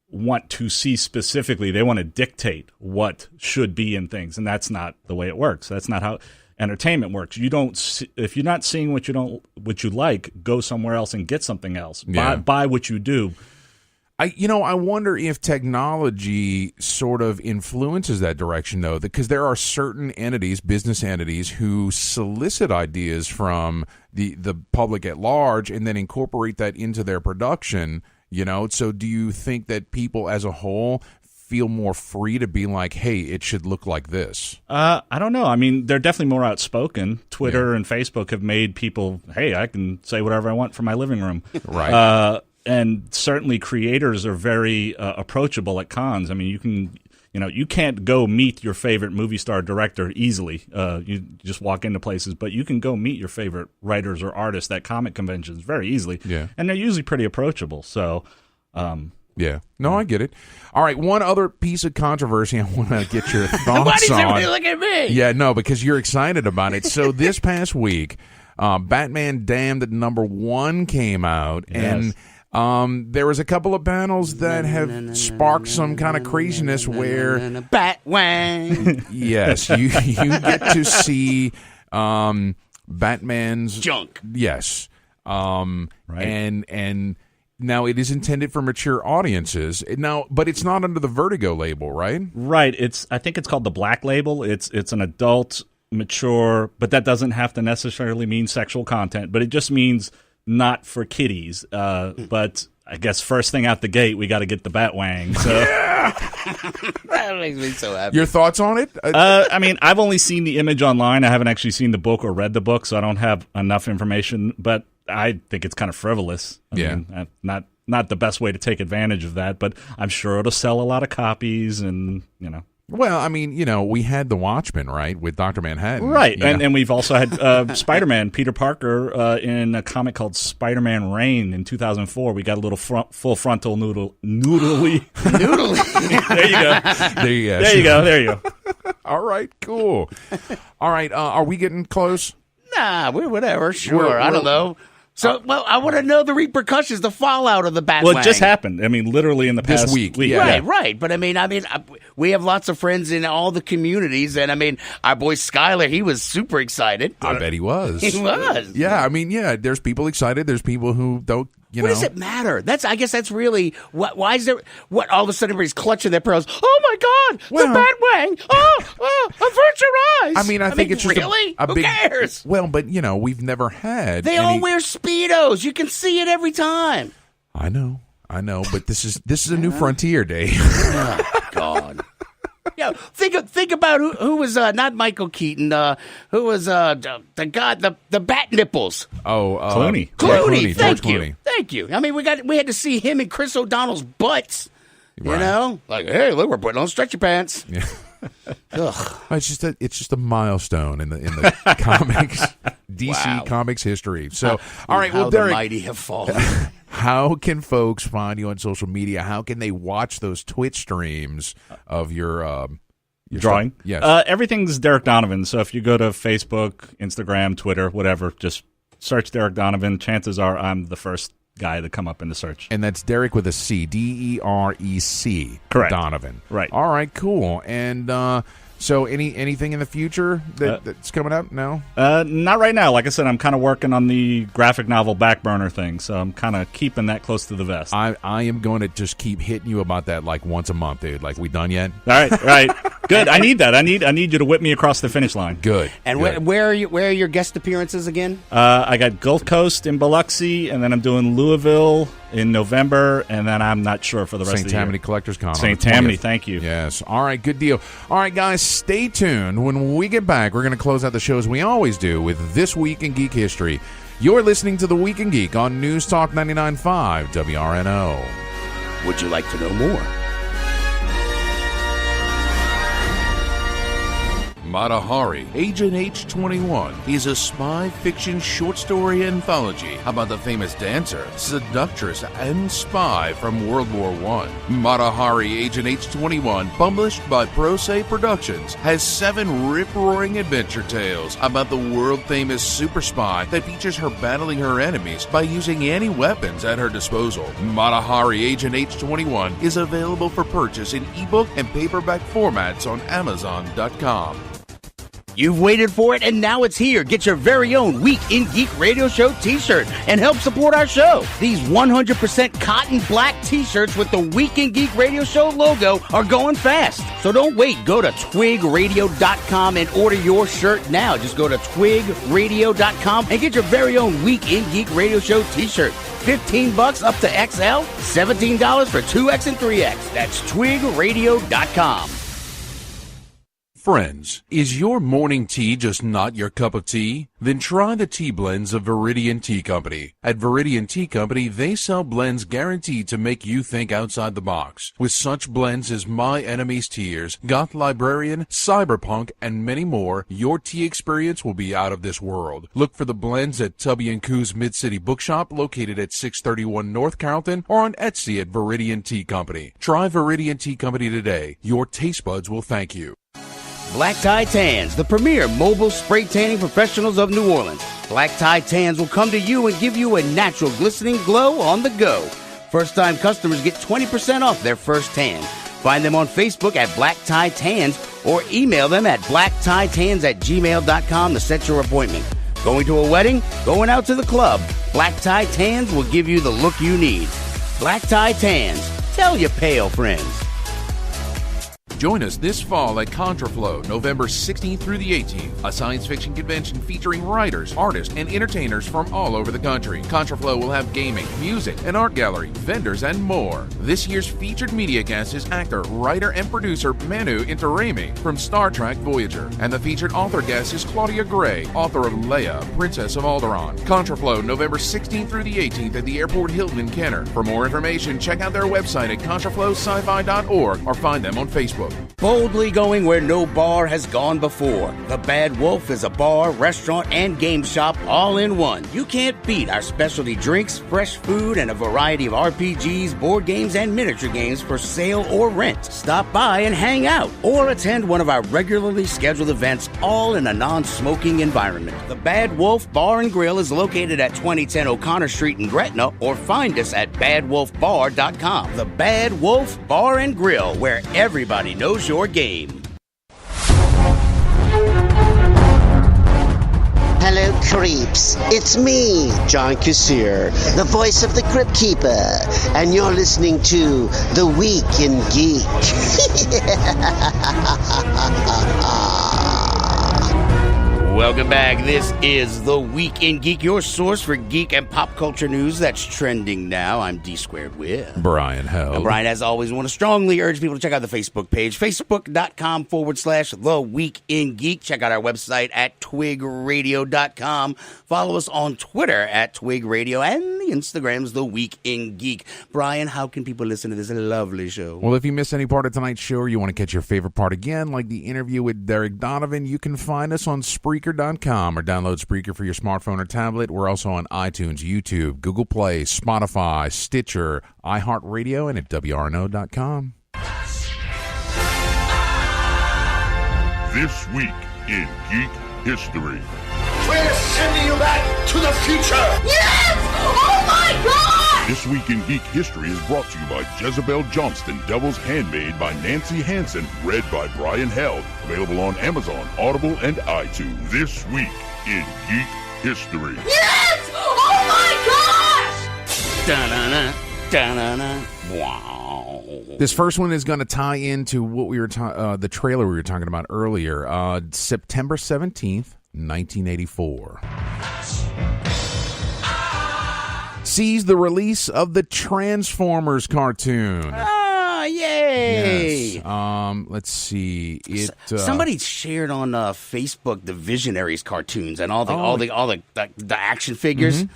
want to see specifically, they want to dictate what should be in things, and that's not the way it works. That's not how entertainment works. You don't. If you're not seeing what you like, go somewhere else and get something else. Yeah. Buy what you do. I wonder if technology sort of influences that direction, though, because there are certain entities, business entities, who solicit ideas from the public at large and then incorporate that into their production. So do you think that people as a whole feel more free to be like, hey, it should look like this? I don't know. I mean, they're definitely more outspoken. Twitter and Facebook have made people, hey, I can say whatever I want from my living room. Right. And certainly creators are very approachable at cons. I mean, you can't go meet your favorite movie star director easily. You just walk into places, but you can go meet your favorite writers or artists at comic conventions very easily. Yeah. And they're usually pretty approachable. So, yeah. No, I get it. All right, one other piece of controversy I want to get your thoughts on. Why does everybody look at me? Yeah, no, because you're excited about it. So this past week, Batman Damned #1 came out, and there was a couple of panels that have sparked some kind of craziness where Batwang. Yes, you get to see Batman's junk. Yes, right. and now it is intended for mature audiences. Now, but it's not under the Vertigo label, right? Right. I think it's called the Black Label. It's an adult, mature, but that doesn't have to necessarily mean sexual content. But it just means not for kiddies. But I guess first thing out the gate, we got to get the Batwang. So. That makes me so happy. Your thoughts on it? I mean, I've only seen the image online. I haven't actually seen the book or read the book, so I don't have enough information. But I think it's kind of frivolous. I mean, not the best way to take advantage of that, but I'm sure it'll sell a lot of copies, and Well, I mean, we had The Watchmen, right, with Dr. Manhattan. Right, and we've also had Spider-Man, Peter Parker, in a comic called Spider-Man Reign in 2004. We got a little full frontal noodly. There you go. There you go. All right, cool. All right, are we getting close? Nah, we're whatever. Sure, I don't know. So, I want to know the repercussions, the fallout of the Batwang. Well, it just happened. I mean, literally in the past week. Right. But I mean, we have lots of friends in all the communities, and I mean, our boy Skyler, he was super excited. I bet he was. He was. Yeah, I mean, there's people excited. There's people who don't. What does it matter? I guess that's really why is there? What all of a sudden everybody's clutching their pearls? Oh my God, the Batwang! Avert your eyes! I mean, I think it's just really a who big. cares? Well, but we've never had. They all wear Speedos. You can see it every time. I know, but this is a new frontier, Dave. Oh God. Yeah, think about who was not Michael Keaton, who was the guy, the bat nipples. Clooney. Clooney. Thank Thank you. I mean, we had to see him and Chris O'Donnell's butts. Right. Like, hey, look, we're putting on stretchy pants. Yeah. It's just a milestone in the comics, DC Comics history. So, all right, well, Derek, the mighty have fallen. How can folks find you on social media? How can they watch those Twitch streams of your drawing? Stuff? Yes. Everything's Derec Donovan. So if you go to Facebook, Instagram, Twitter, whatever, just search Derec Donovan. Chances are I'm the first guy to come up in the search. And that's Derek with a C, Derec. Correct. Donovan. Right. All right, cool. And so anything in the future that's coming up? No? Not right now. Like I said, I'm kind of working on the graphic novel back burner thing, so I'm kind of keeping that close to the vest. I am going to just keep hitting you about that like once a month, dude. Like, we done yet? All right. Good. I need that. I need you to whip me across the finish line. Good. And good. Where are your guest appearances again? I got Gulf Coast in Biloxi, and then I'm doing Louisville in November, and then I'm not sure for the rest of the year. St. Tammany Collectors Con. St. Tammany, thank you. Yes. All right, good deal. All right, guys, stay tuned. When we get back, we're going to close out the show as we always do with This Week in Geek History. You're listening to The Week in Geek on News Talk 99.5 WRNO. Would you like to know more? Mata Hari, Agent H21, is a spy fiction short story anthology about the famous dancer, seductress, and spy from World War I. Mata Hari, Agent H21, published by Pro Se Productions, has 7 rip-roaring adventure tales about the world-famous super spy that features her battling her enemies by using any weapons at her disposal. Mata Hari, Agent H21 is available for purchase in ebook and paperback formats on Amazon.com. You've waited for it, and now it's here. Get your very own Week in Geek Radio Show t-shirt and help support our show. These 100% cotton black t-shirts with the Week in Geek Radio Show logo are going fast. So don't wait. Go to twigradio.com and order your shirt now. Just go to twigradio.com and get your very own Week in Geek Radio Show t-shirt. $15 up to XL, $17 for 2X and 3X. That's twigradio.com. Friends, is your morning tea just not your cup of tea? Then try the tea blends of Viridian Tea Company. At Viridian Tea Company, they sell blends guaranteed to make you think outside the box. With such blends as My Enemy's Tears, Goth Librarian, Cyberpunk, and many more, your tea experience will be out of this world. Look for the blends at Tubby & Coo's Mid-City Bookshop, located at 631 North Carrollton, or on Etsy at Viridian Tea Company. Try Viridian Tea Company today. Your taste buds will thank you. Black Tie Tans, the premier mobile spray tanning professionals of New Orleans. Black Tie Tans will come to you and give you a natural glistening glow on the go. First-time customers get 20% off their first tan. Find them on Facebook at Black Tie Tans or email them at blacktitans@gmail.com to set your appointment. Going to a wedding? Going out to the club? Black Tie Tans will give you the look you need. Black Tie Tans. Tell your pale friends. Join us this fall at Contraflow, November 16th through the 18th, a science fiction convention featuring writers, artists, and entertainers from all over the country. Contraflow will have gaming, music, an art gallery, vendors, and more. This year's featured media guest is actor, writer, and producer Manu Intiraymi from Star Trek Voyager. And the featured author guest is Claudia Gray, author of Leia, Princess of Alderaan. Contraflow, November 16th through the 18th at the Airport Hilton in Kenner. For more information, check out their website at contraflowsci-fi.org or find them on Facebook. Boldly going where no bar has gone before. The Bad Wolf is a bar, restaurant, and game shop all in one. You can't beat our specialty drinks, fresh food, and a variety of RPGs, board games, and miniature games for sale or rent. Stop by and hang out or attend one of our regularly scheduled events, all in a non-smoking environment. The Bad Wolf Bar and Grill is located at 2010 O'Connor Street in Gretna, or find us at badwolfbar.com. The Bad Wolf Bar and Grill, where everybody knows your game. Hello, creeps. It's me, John Kassir, the voice of the Crypt Keeper, and you're listening to The Week in Geek. Welcome back. This is The Week in Geek, your source for geek and pop culture news that's trending now. I'm D-Squared with Brian Held. And Brian, as always, want to strongly urge people to check out the Facebook page, facebook.com/The Week in Geek. Check out our website at twigradio.com. Follow us on Twitter at Twig Radio, and the Instagram's The Week in Geek. Brian, how can people listen to this lovely show? Well, if you missed any part of tonight's show or you want to catch your favorite part again, like the interview with Derec Donovan, you can find us on Spreaker.com or download Spreaker for your smartphone or tablet. We're also on iTunes, YouTube, Google Play, Spotify, Stitcher, iHeartRadio, and at WRNO.com. This week in Geek History. We're sending you back to the future! Yes! Oh my God! This Week in Geek History is brought to you by Jezebel Johnston, Devil's Handmaid by Nancy Hansen, read by Brian Held. Available on Amazon, Audible, and iTunes. This Week in Geek History. Yes! Oh my gosh! Da-na-na, da-na-na, wow. This first one is going to tie into what we were the trailer we were talking about earlier. September 17th, 1984. Sees the release of the Transformers cartoon. Ah, yay! Yes. Let's see. Somebody shared on Facebook the Visionaries cartoons and all the action figures. Mm-hmm.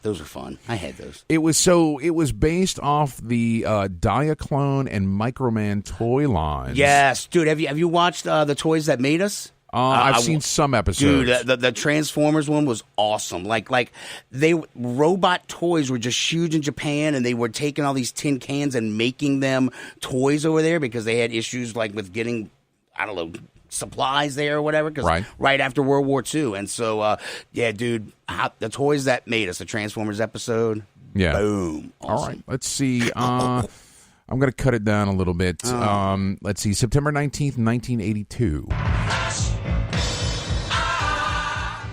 Those are fun. I had those. It was based off the Diaclone and Microman toy lines. Yes, dude. Have you watched the Toys That Made Us? I've seen some episodes. Dude, the Transformers one was awesome. Like robot toys were just huge in Japan, and they were taking all these tin cans and making them toys over there because they had issues like with getting, I don't know, supplies there or whatever. Cause right after World War II, and so yeah, dude, the Toys That Made Us, the Transformers episode. Yeah. Boom. Awesome. All right. Let's see. I'm going to cut it down a little bit. Let's see. September 19th, 1982.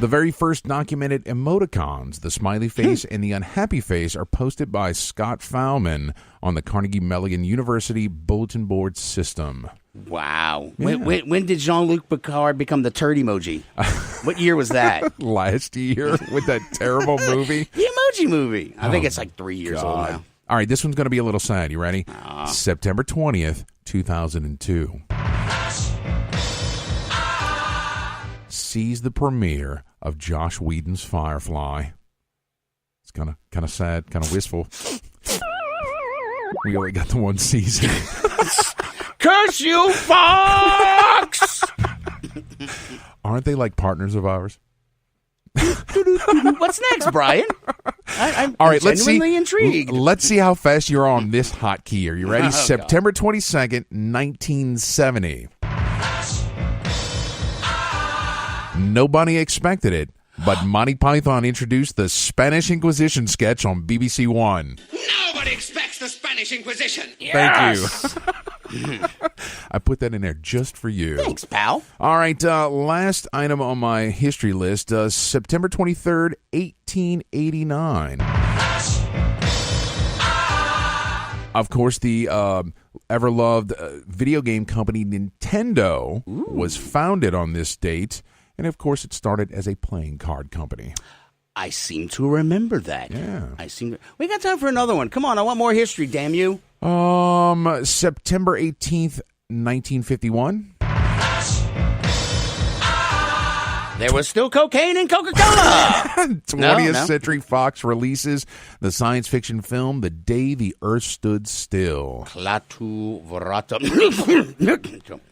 The very first documented emoticons, the smiley face and the unhappy face, are posted by Scott Fowman on the Carnegie Mellon University bulletin board system. Wow. Yeah. When did Jean-Luc Picard become the turd emoji? What year was that? Last year with that terrible movie. The Emoji Movie. I think it's like 3 years old now. All right, this one's going to be a little sad. You ready? September 20th, 2002. Sees the premiere of Josh Whedon's Firefly. It's kind of sad, kind of wistful. We only got the one season. Curse you, Fox! Aren't they like partners of ours? What's next, Brian? I'm all right, let's see. Intrigued. Let's see how fast you're on this hotkey. Are you ready? Oh, September 22nd, 1970. Nobody expected it, but Monty Python introduced the Spanish Inquisition sketch on BBC One. Nobody expects the Spanish Inquisition. Yes. Thank you. I put that in there just for you. Thanks, pal. All right, last item on my history list, September 23rd, 1889. Of course, the ever-loved video game company Nintendo was founded on this date. And, of course, it started as a playing card company. I seem to remember that. Yeah. We got time for another one. Come on, I want more history, damn you. September 18th, 1951. There was still cocaine in Coca-Cola. 20th Century Fox releases the science fiction film The Day the Earth Stood Still. Klaatu Vorata.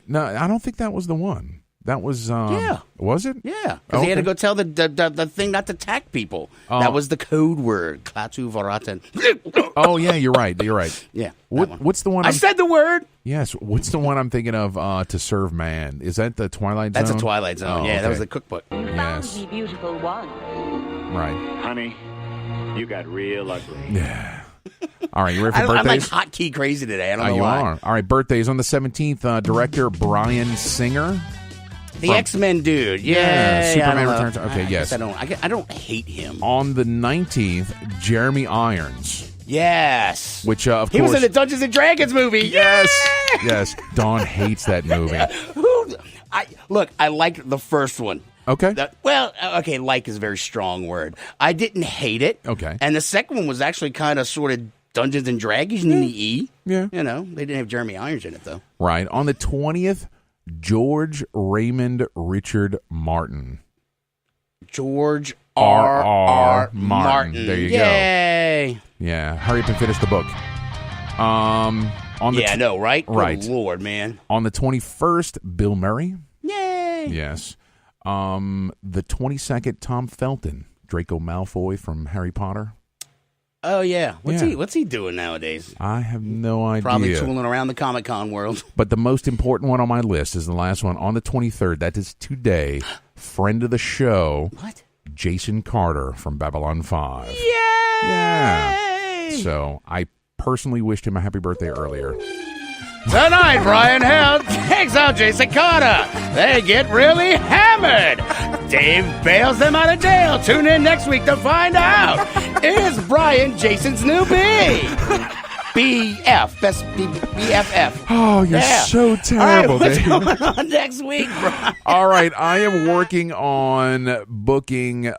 No, I don't think that was the one. That was, was it? Yeah, because he had to go tell the thing not to attack people. That was the code word, Klaatu Vorata. Oh, yeah, you're right. Yeah. What's the one? I said the word. Yes. What's the one I'm thinking of, To Serve Man? Is that the Twilight Zone? That's a Twilight Zone. Oh, yeah, okay. that was the cookbook. Yes. The beautiful one. Right. Honey, you got real ugly. Yeah. All right, you ready for birthdays? I'm like hotkey crazy today. I don't know you why. are. All right, birthdays on the 17th. Director Bryan Singer. The X-Men dude. Yeah. Superman Returns. Okay, yes. I don't hate him. On the 19th, Jeremy Irons. Yes. Which, of course... He was in the Dungeons & Dragons movie. Yes. Yes. Dawn hates that movie. I liked the first one. Okay. Okay, like is a very strong word. I didn't hate it. Okay. And the second one was actually kind of sort of Dungeons & Dragons in the E. Yeah. You know, they didn't have Jeremy Irons in it, though. Right. On the 20th... George Raymond Richard Martin. George R. Martin. There you Yay. go. Yeah. Hurry up and finish the book. On the I know, right? Right. Good Lord, man. On the 21st, Bill Murray. Yay. Yes. The 22nd, Tom Felton. Draco Malfoy from Harry Potter. Oh, yeah. What's he doing nowadays? I have no idea. Probably tooling around the Comic-Con world. But the most important one on my list is the last one on the 23rd. That is today. Friend of the show. What? Jason Carter from Babylon 5. Yay! Yeah. So I personally wished him a happy birthday earlier. Tonight, Brian Held takes out Jason Carter. They get really hammered. Dave bails them out of jail. Tune in next week to find out. Is Brian Jason's new bee? BF. Best BFF. Oh, you're so terrible, All right, Dave. what's going on next week, Brian? All right, I am working on booking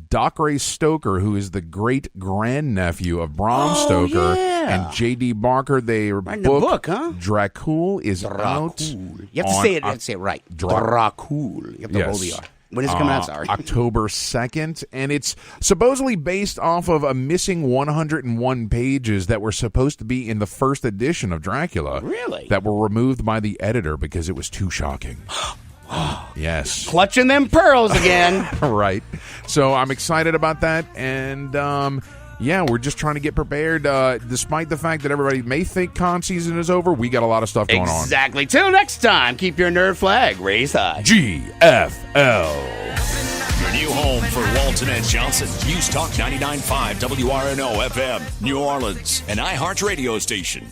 Doc Ray Stoker, who is the great-grandnephew of Bram Stoker, and J.D. Barker. They are Writing a book, huh? Dracul is out. You have to say it. You have to say it right. Dracul. You have to hold the R. When is it coming out? Sorry. October 2nd, and it's supposedly based off of a missing 101 pages that were supposed to be in the first edition of Dracula. Really? That were removed by the editor because it was too shocking. Yes. Clutching them pearls again. Right. So I'm excited about that, and yeah, we're just trying to get prepared. Despite the fact that everybody may think con season is over, we got a lot of stuff going on. Exactly. Till next time, keep your nerd flag raised high. GFL. Your new home for Walton and Johnson. News Talk 99.5 WRNO FM, New Orleans, an iHeart radio station.